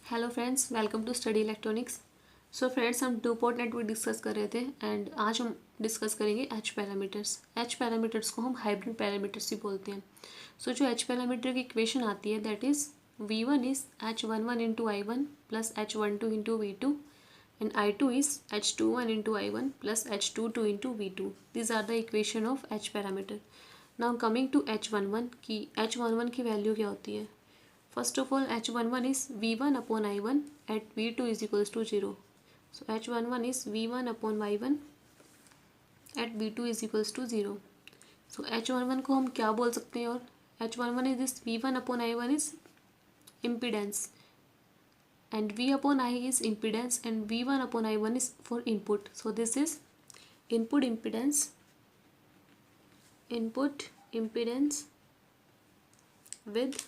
Hello friends, welcome to study electronics. So friends, हम two port network discuss कर रहे थे एंड आज हम डिस्कस करेंगे एच पैरामीटर्स। एच पैरामीटर्स को हम हाइब्रिड पैरामीटर्स भी बोलते हैं। सो जो एच पैरामीटर की इक्वेशन आती है that is V1 is H11 into I1 plus H12 into V2 and I2 is H21 into I1 plus H22 into V2। These are the equation of H parameter. Now coming to H11 की H11 की value क्या होती है। First of all, H11 is V1 upon I1 at V2 is equals to 0. So H11 is V1 upon Y1 at V2 is equals to 0. So H11 को हम क्या बोल सकते हैं और H11 is this V1 upon I1 is impedance and V upon I is impedance and V1 upon I1 is for input. So this is input impedance with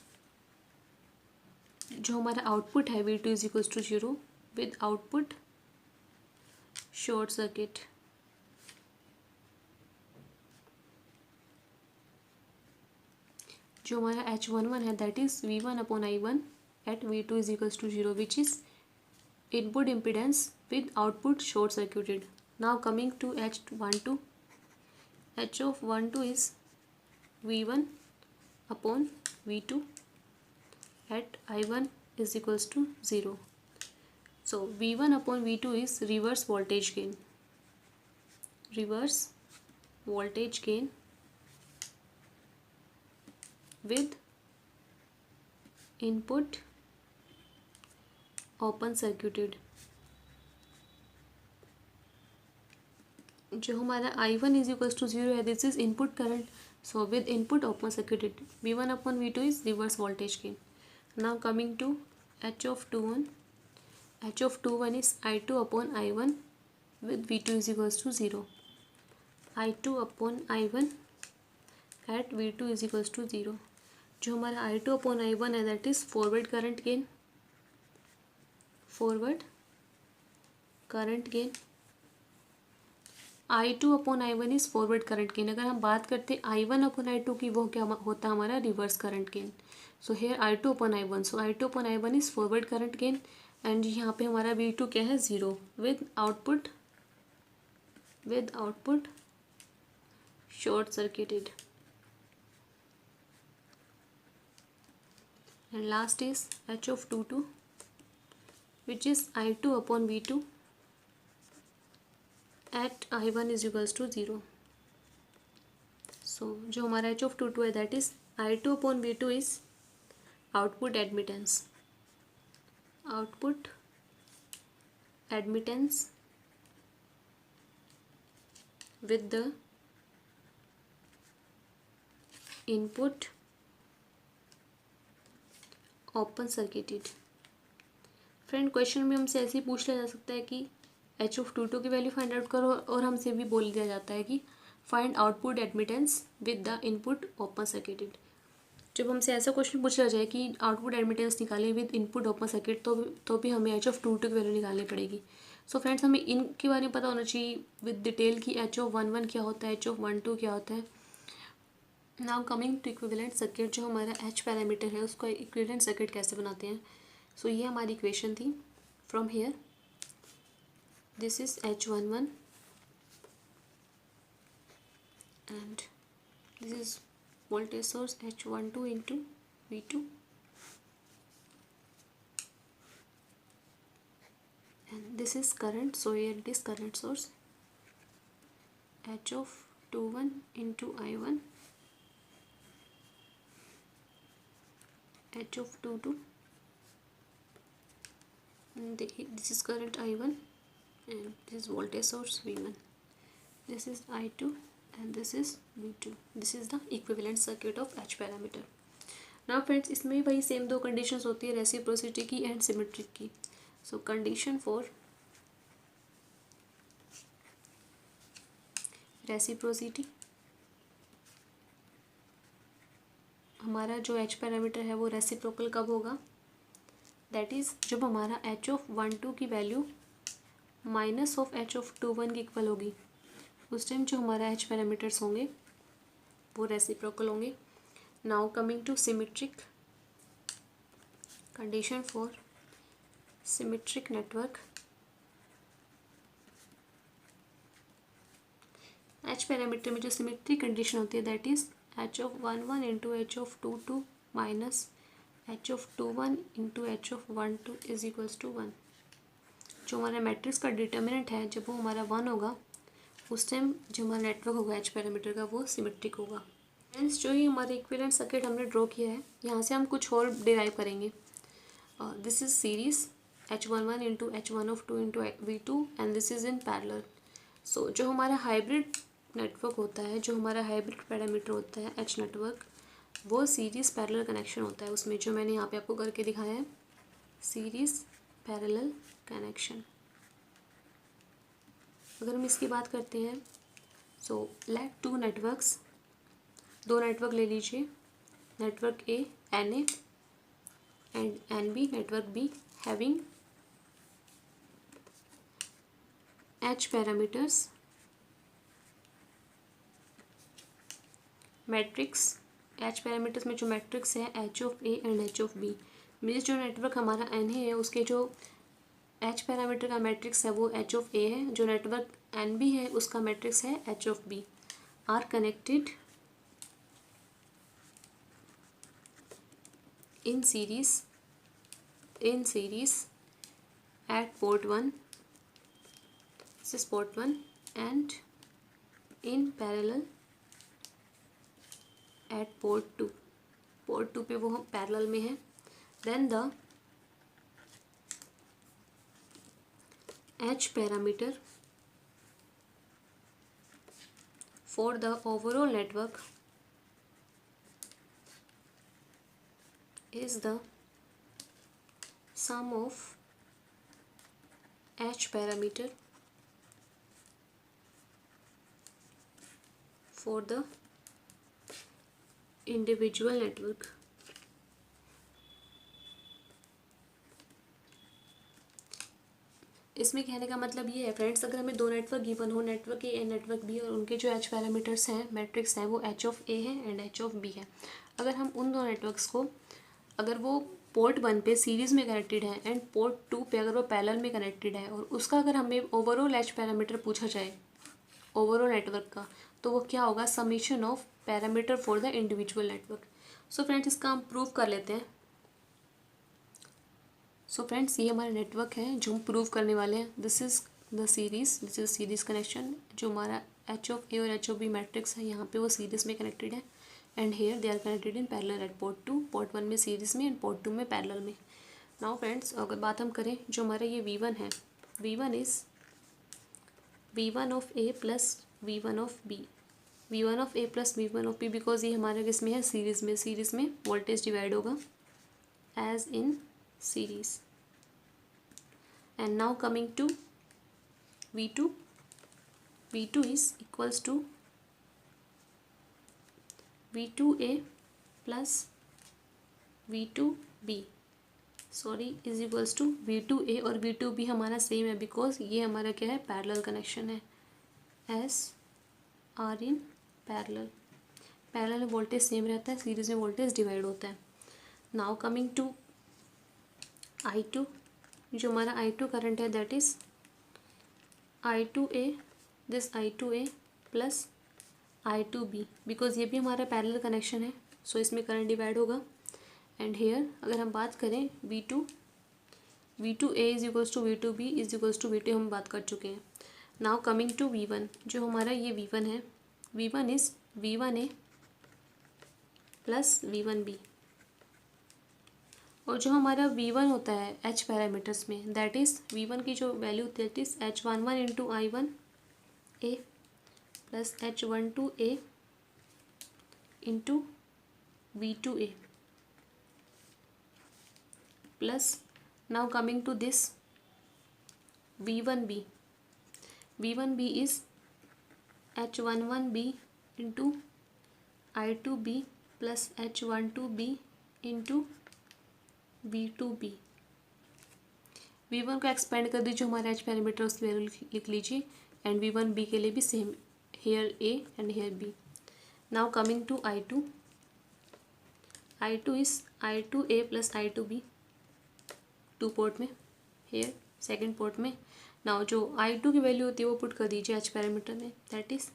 जो हमारा output है V2 is equals to 0 with output short circuit. जो हमारा H11 है that is V1 upon I1 at V2 is equals to 0 which is input impedance with output short circuited. Now coming to H12, H of 12 is V1 upon V2 at I1 is equals to 0. So V1 upon V2 is reverse voltage gain with input open circuited। जो हमारा I1 is equals to 0 है this is input current, so with input open circuited V1 upon V2 is reverse voltage gain। Now coming to H of 21 is I2 upon I1 with V2 is equals to 0. I2 upon I1 at V2 is equals to 0। जो हमारा I2 upon I1 है that is forward current gain। I2 upon I1 is forward current gain. अगर हम बात करते हैं I1 upon I2 की, वो क्या होता है हमारा reverse current gain. So here I2 upon I1, so I2 upon I1 is forward current gain and यहाँ पे हमारा V2 क्या है 0 with output short circuited. And last is H of 22 which is I2 upon V2 at I1 is equals to 0. So जो हमारा H of 22 है that is I2 upon V2 is output admittance with the input open circuited। Friend, question में हमसे ऐसे ही पूछ लिया जा सकता है कि H of 22 की वैल्यू फाइंड आउट करो और हमसे भी बोल दिया जाता है कि find output admittance with the input open circuited. जब हमसे ऐसा क्वेश्चन पूछा जाए कि आउटपुट एडमिटेंस निकालें विद इनपुट ओपन सर्किट तो भी हमें H of 22 की वैल्यू निकालनी पड़ेगी। सो फ्रेंड्स, हमें इनके बारे में पता होना चाहिए विद डिटेल की H of 11 क्या होता है, H of 12 क्या होता है। Now coming to equivalent circuit, जो हमारा H पैरामीटर है उसको इक्विवेलेंट सर्किट कैसे बनाते हैं। सो ये हमारी इक्वेशन थी। From here this is H11 and this is voltage source H12 into V2 and this is current, so here it is current source H of 21 into I1, H of 22 and this is current I1 and this is voltage source V1, this is I2 and this is V2। this is the equivalent circuit of H parameter। now friends, इसमें भी वही same दो conditions होती है, reciprocity की and symmetric की। सो condition for reciprocity, हमारा जो H पैरामीटर है वो रेसिप्रोकल कब होगा, दैट इज़ जब हमारा H of 12 की value minus of H of 21 की इक्वल होगी, उस टाइम जो हमारा H पैरामीटर्स होंगे वो रेसिप्रोकल होंगे। Now coming to symmetric, condition for symmetric network, H parameter में जो सिमेट्री कंडीशन होती है that is H of 1 1 into H of 2 2 minus H of 2 1 into H of 1 2 is equals to 1। जो हमारा matrix का डिटर्मिनेंट है जब वो हमारा 1 होगा उस टाइम जो हमारा नेटवर्क होगा एच पैरामीटर का वो सिमेट्रिक होगा। फ्रेंड्स जो ही हमारे इक्विवेलेंट सर्किट हमने ड्रॉ किया है यहाँ से हम कुछ और डिराइव करेंगे। This is series H11 into H1 of 2 into V2 and this is in parallel. So जो हमारा हाइब्रिड नेटवर्क होता है, जो हमारा हाइब्रिड पैरामीटर होता है एच नेटवर्क, वो सीरीज पैरेलल कनेक्शन होता है उसमें, जो मैंने यहाँ पे आपको करके दिखाया है, सीरीज पैरेलल कनेक्शन। अगर हम इसकी बात करते हैं सो लेट टू नेटवर्क्स, दो नेटवर्क ले लीजिए, network A N A and N B, network B having H parameters matrix, H parameters में जो मैट्रिक्स है H of A and H of B, means जो नेटवर्क हमारा एन है उसके जो एच पैरामीटर का मैट्रिक्स है वो एच ऑफ ए है, जो नेटवर्क एन बी है उसका मैट्रिक्स है H of B, are connected in series at port 1, this is port 1, and in parallel at port 2, port 2 पे वो हम पैरेलल में है। then the H parameter for the overall network is the sum of H parameter for the individual network। इसमें कहने का मतलब ये है फ्रेंड्स, अगर हमें दो नेटवर्क गिवन हो, network A and network B, और उनके जो एच पैरामीटर्स हैं मैट्रिक्स हैं वो एच ऑफ ए है एंड एच ऑफ बी है, अगर हम उन दो नेटवर्क्स को, अगर वो पोर्ट 1 पे सीरीज़ में कनेक्टेड है एंड पोर्ट 2 पे अगर वो पैरेलल में कनेक्टेड है, और उसका अगर हमें ओवरऑल एच पैरामीटर पूछा जाए ओवरऑल नेटवर्क का, तो वो क्या होगा, summation of parameter for the individual network. So friends इसका हम प्रूव कर लेते हैं। सो फ्रेंड्स ये हमारा नेटवर्क है जो हम प्रूव करने वाले हैं। This is the series, this is series connection. जो हमारा एच ऑफ ए और एच ऑफ बी मैट्रिक्स है यहाँ पे वो सीरीज़ में कनेक्टेड है and here they are connected in parallel at port 2, port 1 में सीरीज़ में एंड पोर्ट 2 में पैरेलल में। नाउ फ्रेंड्स अगर बात हम करें, जो हमारा ये V1 है, V1 is V1 of A plus V1 of B, V1 of A plus V1 of B, because ये हमारे किस में है, सीरीज़ में वोल्टेज डिवाइड होगा as in series। and now coming to V2, V2 is equals to V2A plus V2B, sorry is equals to V2A, और V2B हमारा same है बिकॉज ये हमारा क्या है, पैरेलल कनेक्शन है, as are in parallel. Parallel में वोल्टेज सेम रहता है, सीरीज में वोल्टेज डिवाइड होता है। नाउ कमिंग टू I2, जो हमारा I2 करंट है that is I2A, this I2A plus I2B, because ये भी हमारा पैरेलल कनेक्शन है, सो इसमें करंट डिवाइड होगा। एंड हेयर अगर हम बात करें V2A is equals to V2B is equals to V2, हम बात कर चुके हैं। नाउ कमिंग टू V1, जो हमारा ये V1 है, V1 is V1A plus V1B, और जो हमारा V1 होता है एच पैरामीटर्स में दैट इज़ V1 की जो value that is H11 into I1A plus H12A into V2A plus now coming to this V1B, V1B is H11B into I2B plus H12B into V2B। V1 को expand कर दीजिए, हमारा H parameter उसकी value लिख लीजिए, and V1B के लिए भी same, here A and here B। Now coming to I2, I2 is I2A plus I2B, two port में, हेयर सेकेंड पोर्ट में। नाउ जो I2 की वैल्यू होती है वो पुट कर दीजिए एच पैरामीटर में, that is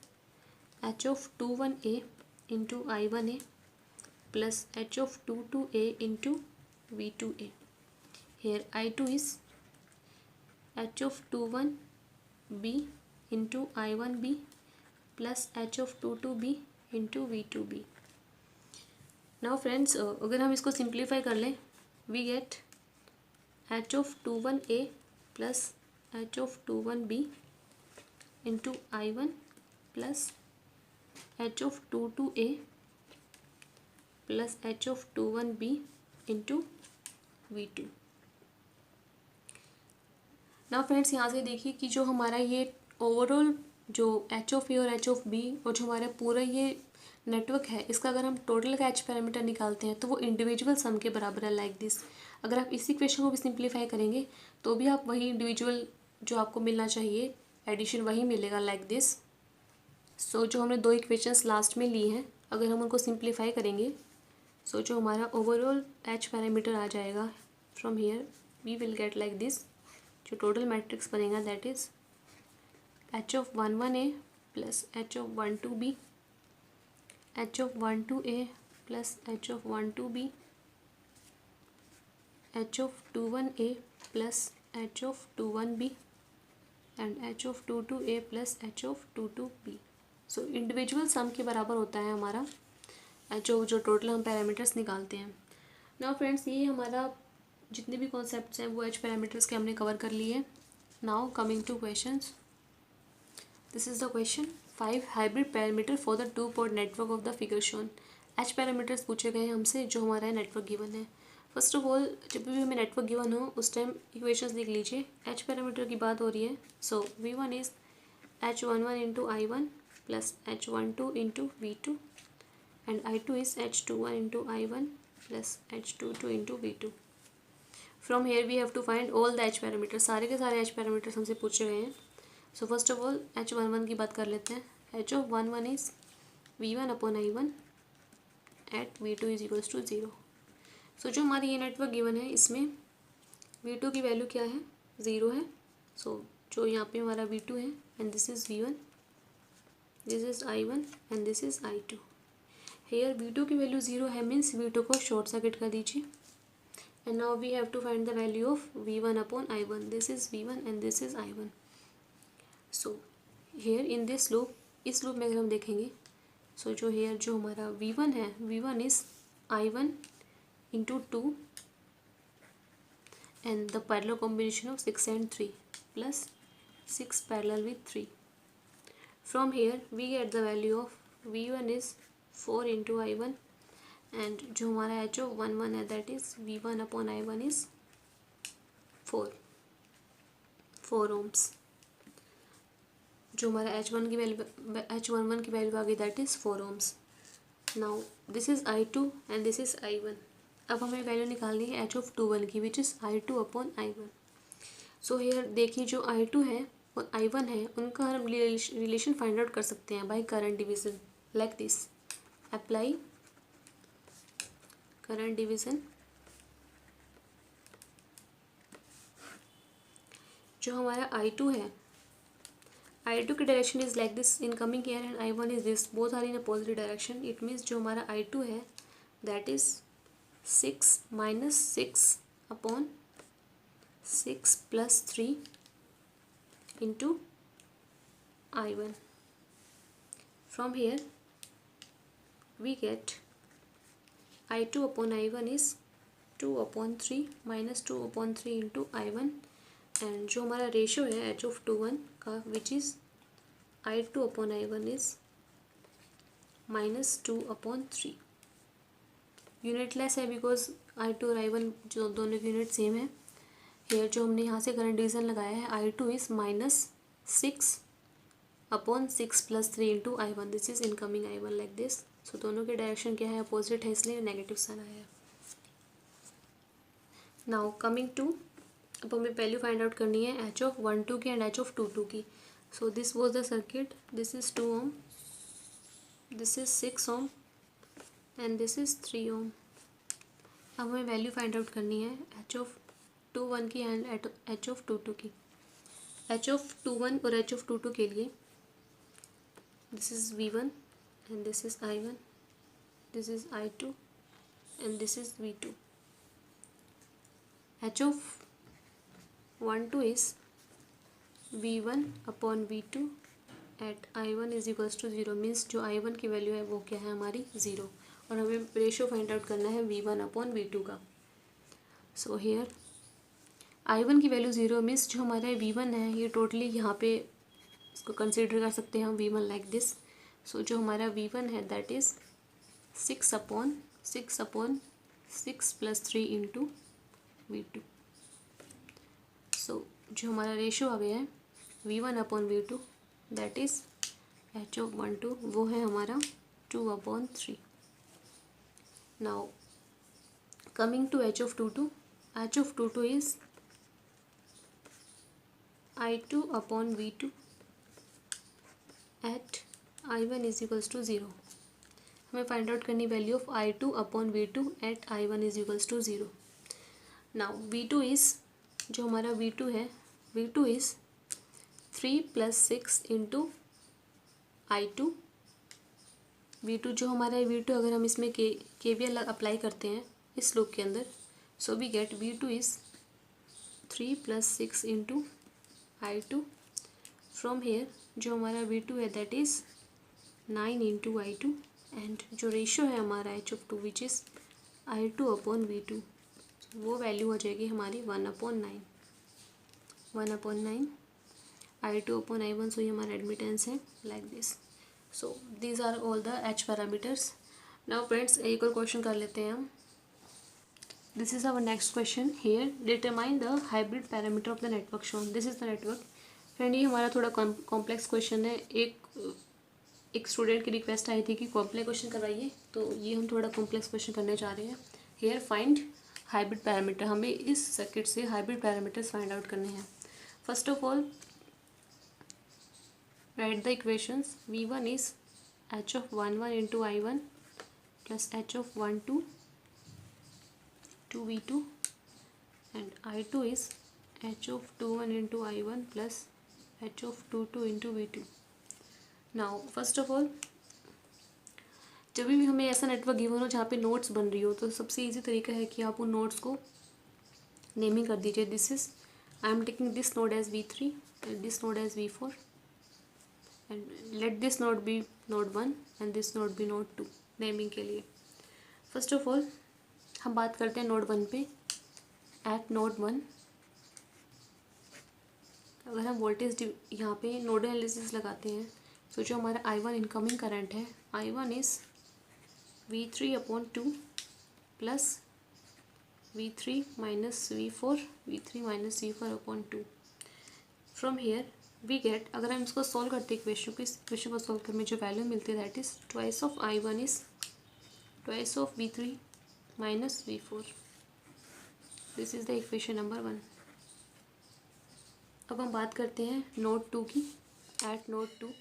H of 21A into I1A plus H of 22A into V2A। Here I2 is H of 21B into I1B plus H of 22B into V2B। Now friends अगर हम इसको simplify कर लें, we get H of 21A plus H of 21B into I1 plus H of 22A plus H of 21B into V2। Now friends यहाँ से देखिए कि जो हमारा ये ओवरऑल जो एच ऑफ ए और एच ऑफ बी और जो हमारा पूरा ये नेटवर्क है, इसका अगर हम टोटल का एच पैरामीटर निकालते हैं तो वो इंडिविजुअल सम के बराबर है, लाइक दिस। अगर आप इसी क्वेश्चन को भी सिंप्लीफाई करेंगे तो भी आप वही इंडिविजुअल जो आपको मिलना चाहिए एडिशन वही मिलेगा, लाइक दिस। सो जो हमने दो इक्वेशंस लास्ट में ली हैं, अगर हम उनको सिंप्लीफाई करेंगे सो जो हमारा ओवरऑल एच पैरामीटर आ जाएगा from here we will get like this. जो टोटल मैट्रिक्स बनेगा that is H of 11A plus H of 12B H of 12A plus H of 12B H of 21A plus H of 21B and H of 22A plus H of 22B। So individual sum के बराबर होता है हमारा जो total हम parameters निकालते हैं। Now friends ये हमारा जितने भी कॉन्सेप्ट्स हैं वो एच पैरामीटर्स के हमने कवर कर लिए। Now coming two questions, this is the question 5 hybrid parameter for the two port network of the figure shown. H parameters पूछे गए हैं हमसे जो हमारा नेटवर्क गिवन है। फर्स्ट ऑफ ऑल जब भी हमें नेटवर्क गिवन हो उस टाइम इक्वेशंस लिख लीजिए। एच पैरामीटर की बात हो रही है, so V1 is H11 into I1 plus H12 into V2 and I2 is H21 into I1 plus H22 into V2। From here we have to find all the H parameter, सारे के सारे H parameters हमसे पूछे गए हैं। So first of all H11 की बात कर लेते हैं। H of 11 is V1 upon I1 at V2 is equals to 0। So जो हमारी ये नेटवर्क गिवन है इसमें V2 की वैल्यू क्या है, 0 है। सो जो यहाँ पे हमारा V2 है and this is V1, this is I1 and this is I2। Here V2 की वैल्यू 0 है मीन्स V2 को शॉर्ट सर्किट कर दीजिए। And now we have to find the value of V1 upon I1. This is V1 and this is I1. So here in this loop, इस loop में अगर हम देखेंगे so जो here जो हमारा V1 है, V1 is I1 into 2 and the parallel combination of 6 and 3 plus 6 parallel with 3. From here we get the value of V1 is 4 into I1 and जो हमारा एच ऑफ 11 है that is V1 upon I1 is 4 ohms. जो हमारा H11 की value आ गई that is 4 ohms. Now this is I2 and this is I1। अब हमें वैल्यू निकालनी है एच ऑफ 21 की which is I2 upon I1। So here देखिए जो I2 है और I1 है उनका हम रिलेशन फाइंड आउट कर सकते हैं by current division, like this. Apply current division. जो हमारा I2 है, I2 की direction is like this incoming here and I1 is this, both are in a positive direction. It means जो हमारा I2 है that is 6 minus 6 upon 6 plus 3 into I1। From here we get I2 upon I1 is 2 upon 3 minus 2 upon 3 into I1 and जो हमारा ratio है H of 21 का विच is I2 upon I1 is minus 2 upon 3। Unit less है because I2 और I1 जो दोनों की unit same है। हेयर जो हमने यहाँ से करंट डिवीजन लगाया है I2 is minus 6 upon 6 plus 3 into I1, this is incoming I1 like this. सो दोनों के डायरेक्शन क्या है, अपोजिट है, इसलिए नेगेटिव साइन आया है। नाउ कमिंग टू, अब हमें वैल्यू फाइंड आउट करनी है एच ऑफ 12 की एंड एच ऑफ 22 की। So this was the circuit, this is 2 ohm, this is 6 ohm and this is 3 ohm. अब हमें वैल्यू फाइंड आउट करनी है एच ऑफ 2 1 की एंड एच ऑफ 2 2 की। एच ऑफ 2 1 और एच ऑफ 2 2 के लिए this is V1 and this is I1, this is I2 and this is V2. H of 1 2 is V1 upon V2 at I1 is equals to 0, means जो I1 की value है वो क्या है हमारी 0, और हमें रेशो फाइंड आउट करना है V1 अपॉन V2 का। सो हेयर I1 की वैल्यू 0 मीन्स जो हमारा V1 है ये टोटली यहाँ पे इसको कंसिडर कर सकते हैं हम V1 लाइक दिस। सो जो हमारा V1 है that is 6 upon 6 plus 3 into V2। So जो हमारा रेशो आ गया है V1 upon V2 that is H of 1 2 वो है हमारा 2 upon 3। Now coming to H of 2 2, H of 2 2 is I2 upon V2 at I1 is equals to 0। हमें find out करनी value of I2 upon V2 at I1 is equals to 0। Now V2 is जो हमारा V2 है V2 is 3 plus 6 into I2। V2 जो हमारा है V2 अगर हम इसमें KVL अप्लाई करते हैं इस लूप के अंदर, so we get V2 is 3 plus 6 into I2। From here जो हमारा V2 है that is 9 into I2 and जो रेशो है हमारा H of 2 which is I2 upon V2 वो वैल्यू हो जाएगी हमारी 1 अपॉन 9 I2 अपॉन I1। सो ये हमारा एडमिटेंस है like this. So these are all the H parameters. Now friends एक और क्वेश्चन कर लेते हैं हम। This is our next question. Here determine the hybrid parameter of the network shown. This is the network. Friend ये हमारा थोड़ा complex question है। एक स्टूडेंट की रिक्वेस्ट आई थी कि कॉम्प्लेक्स क्वेश्चन करवाइए, तो ये हम थोड़ा कॉम्प्लेक्स क्वेश्चन करने जा रहे हैं। हेयर फाइंड हाइब्रिड पैरामीटर, हमें इस सर्किट से हाइब्रिड पैरामीटर्स फाइंड आउट करने हैं। First of all right the equations. V1 is H of 1 1 into I1 plus H of 1 2 2 V2 and I2 is H of 2 1 into I1 plus H of 2 2 into V2। Now first of all जब भी हमें ऐसा network given हो जहाँ पे notes बन रही हो, तो सबसे इजी तरीका है कि आप उन नोट्स को नेमिंग कर दीजिए। This is I am taking this node as V3 and this node as V4 and let this node be node 1 and this node be node 2 naming के लिए। फर्स्ट ऑफ ऑल हम बात करते हैं node 1 पे। Eight node 1 अगर हम voltage यहाँ पे नोडल एनालिसिस लगाते हैं, तो जो हमारा I1 इनकमिंग करंट है I1 is V3 upon 2 plus V3 minus V4 upon 2। From here we get, अगर हम इसको सॉल्व करते हैं इक्वेशन को सॉल्व करने जो वैल्यू मिलती है that is twice of I1 is twice of V3 minus V4। This is the equation number 1। अब हम बात करते हैं नोड 2 की। एट नोड 2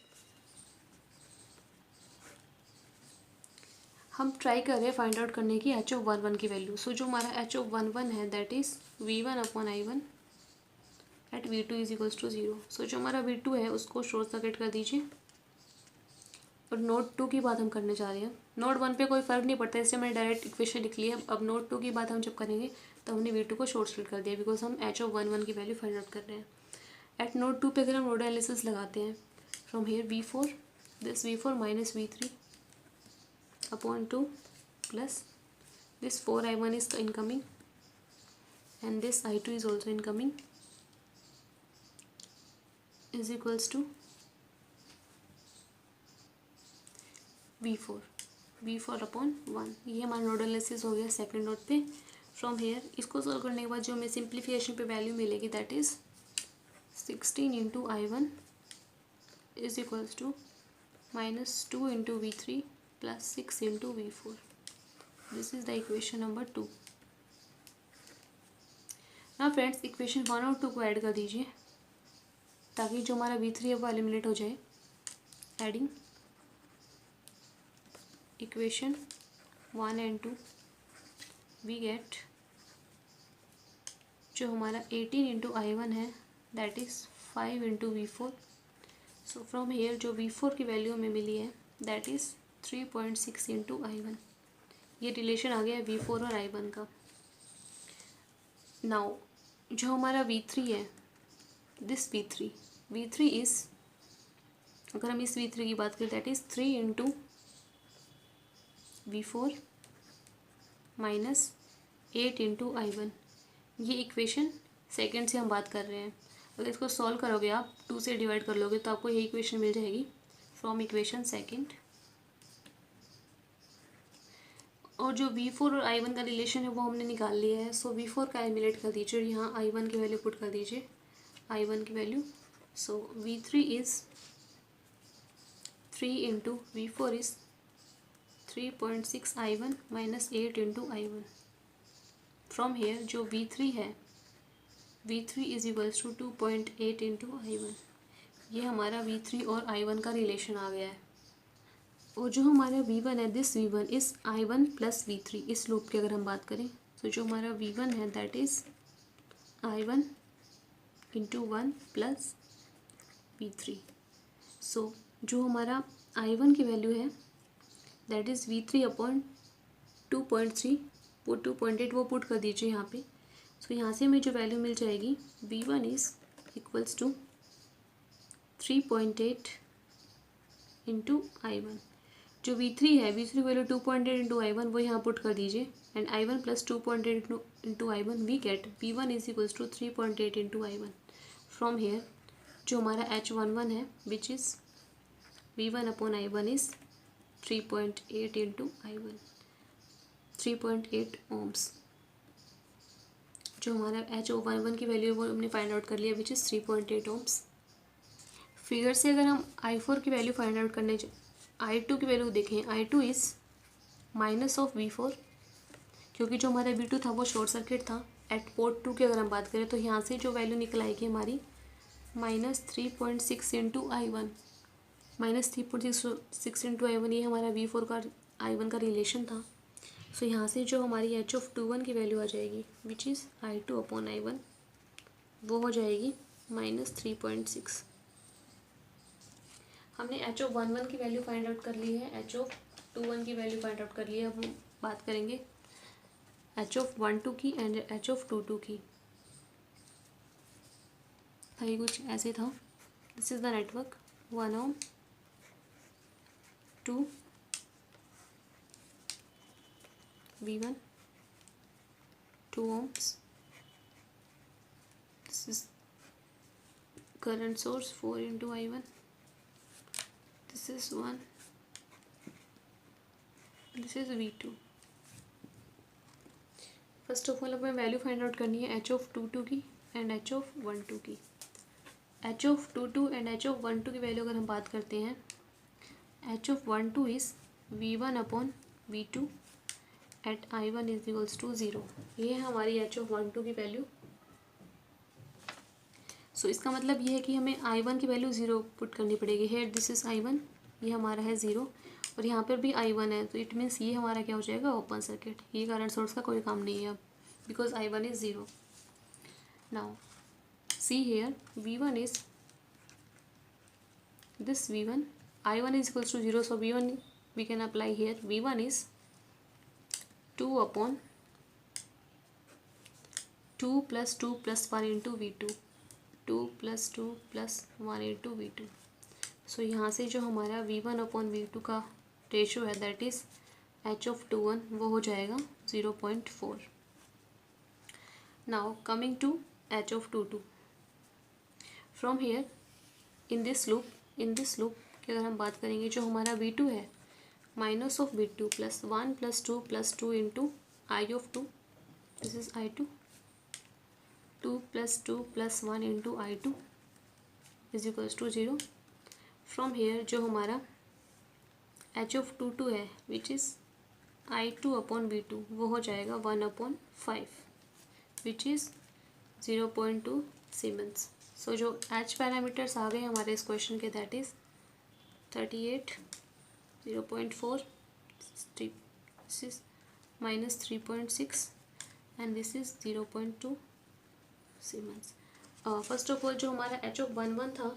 हम ट्राई कर रहे हैं फाइंड आउट करने की H ऑफ 1 1 की वैल्यू। सो जो हमारा H ऑफ 1 1 है that is V1 upon I1 at V2 is equals to 0। So जो हमारा V2 है उसको शॉर्ट सर्किट कर दीजिए। और नोड 2 की बात हम करने जा रहे हैं। नोड 1 पे कोई फ़र्क नहीं पड़ता, इसलिए मैंने डायरेक्ट इक्वेशन लिख ली है। अब नोड 2 की बात हम जब करेंगे तो हमने V2 को शॉर्ट सर्किट कर दिया, बिकॉज हम H ऑफ 1 1 की वैल्यू फाइंड आउट कर रहे हैं। एट नोड 2 पे अगर हम नोड एनालिसिस लगाते हैं from here V4 this V4 minus V3 upon 2 plus this 4 I1 is incoming and this I2 is also incoming is equals to V4 upon 1। ये हमारा नोड एनालिसिस हो गया सेकंड नोड पे। फ्रॉम हेयर इसको solve करने के बाद जो हमें सिंप्लीफिकेशन पे वैल्यू मिलेगी that is 16 into I1 is equals to minus 2 into V3 plus 6 into V4। This is the equation number 2। ना फ्रेंड्स इक्वेशन 1 और 2 को ऐड कर दीजिए ताकि जो हमारा V3 है वो एलिमिनेट हो जाए। Adding equation 1 and 2 we get जो हमारा 18 इंटू I1 है that is 5 into V4। So from here जो V4 की वैल्यू हमें मिली है दैट इज़ 3.6 इंटू I1। ये रिलेशन आ गया है V4 और I1 का। नाउ जो हमारा V3 है, दिस V3 इज़, अगर हम इस V3 की बात करें that is 3 into V4 minus 8 into I1। ये इक्वेशन सेकेंड से हम बात कर रहे हैं। अगर इसको सॉल्व करोगे आप 2 से डिवाइड कर लोगे तो आपको यही इक्वेशन मिल जाएगी फ्रॉम इक्वेशन सेकेंड। और जो V4 और I1 का रिलेशन है वो हमने निकाल लिया है। सो V4 का एलिमिनेट कर दीजिए और यहाँ I1 की वैल्यू पुट कर दीजिए, I1 की value. So V3 is 3 into V4 is 3.6 I1 minus 8 into I1। From here जो V3 है, V3 is equals to 2.8 into I1। ये हमारा V3 और I1 का रिलेशन आ गया है। और जो हमारा V1 है, this V1 is I1 plus V3। इस लूप की अगर हम बात करें तो जो हमारा V1 है that is I1 into 1 plus V3। सो जो हमारा I1 की वैल्यू है दैट इज़ V3 अपॉन 2.3, वो 2.8 वो पुट कर दीजिए यहाँ पे। सो यहाँ से हमें जो वैल्यू मिल जाएगी V1 is equals to 3.8 into I1। जो V3 है, V3 की वैल्यू 2.8 इंटू I1 वो यहाँ पुट कर दीजिए and I1 plus 2.8 into I1 we get V1 is equals to 3.8 into I1। From here जो हमारा H11 है which is V1 upon I1 is 3.8 into I1, 3.8 ohms. जो हमारा H11 की वैल्यू वो हमने फाइंड आउट कर लिया विच इज़ 3.8 ओम्स। फिगर से अगर हम I4 की वैल्यू फाइंड आउट करने I2 की वैल्यू देखें, I2 is minus of V4, क्योंकि जो हमारा V2 था वो शॉर्ट सर्किट था। एट पोर्ट 2 की अगर हम बात करें तो यहाँ से जो वैल्यू निकल आएगी हमारी -3.6 इंटू I1, -3.6 इंटू I1। ये हमारा V4 का I1 का रिलेशन था। सो यहाँ से जो हमारी H21 की वैल्यू आ जाएगी विच इज़ I2 अपॉन I1, वो हो जाएगी -3.6। हमने H11 की वैल्यू फाइंड आउट कर ली है, H21 की वैल्यू फाइंड आउट कर ली है। अब हम बात करेंगे H12 की एंड H22 की। ये कुछ ऐसे था, this is the network 1 ohm 2 V1 2 ohms, this is current source 4 into I1, this is 1, this is V2। First of all हमें वैल्यू फाइंड आउट करनी है H22 की एंड H12 की। H22 एंड H12 की वैल्यू अगर हम बात करते हैं, H12 is V1 upon V2 at I1 is equals to 0। ये है हमारी H12 की वैल्यू। सो इसका मतलब ये है कि हमें I1 की वैल्यू 0 पुट करनी पड़ेगी। हेयर दिस इज़ I1, ये हमारा है 0 और यहाँ पर भी I1 है, तो इट मीन्स ये हमारा क्या हो जाएगा, ओपन सर्किट। ये करंट सोर्स का कोई काम नहीं है अब, because I1 is 0। Now see here V1 is this V1, I1 is equals to 0, so V1 we can apply here। V1 is 2 upon 2 plus 2 plus 1 into V2, 2 plus 2 plus 1 into V2। सो यहाँ से जो हमारा V1 upon V2 का ratio है that is H21, वो हो जाएगा 0.4। Now coming to H22, from here in this loop की अगर हम बात करेंगे, जो हमारा V2 है minus of V2 plus 1 plus 2 plus 2 into I2, this is I2, 2 plus 2 plus 1 into I2 is equals to 0। From here जो हमारा H22 है which is I2 upon V2, वो हो जाएगा 1/5 विच इज़ 0.2 सीमेंस। सो जो H पैरामीटर्स आ गए हमारे इस क्वेश्चन के that is 38, 0.4, this is -3.6 and this is 0.2 siemens. First of all जो हमारा HO11 था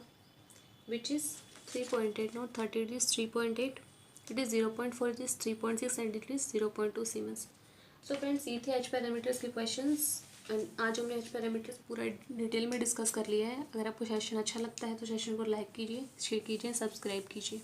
which is 3.8, not 30, it is 3.8, it is 0.4, it is 3.6 and it is 0.2 siemens. So friends ये थे एच पैरामीटर्स के क्वेश्चंस एंड आज हमने H parameters पूरा detail में डिस्कस कर लिया है। अगर आपको सेशन अच्छा लगता है तो सेशन को लाइक कीजिए, शेयर कीजिए, सब्सक्राइब कीजिए।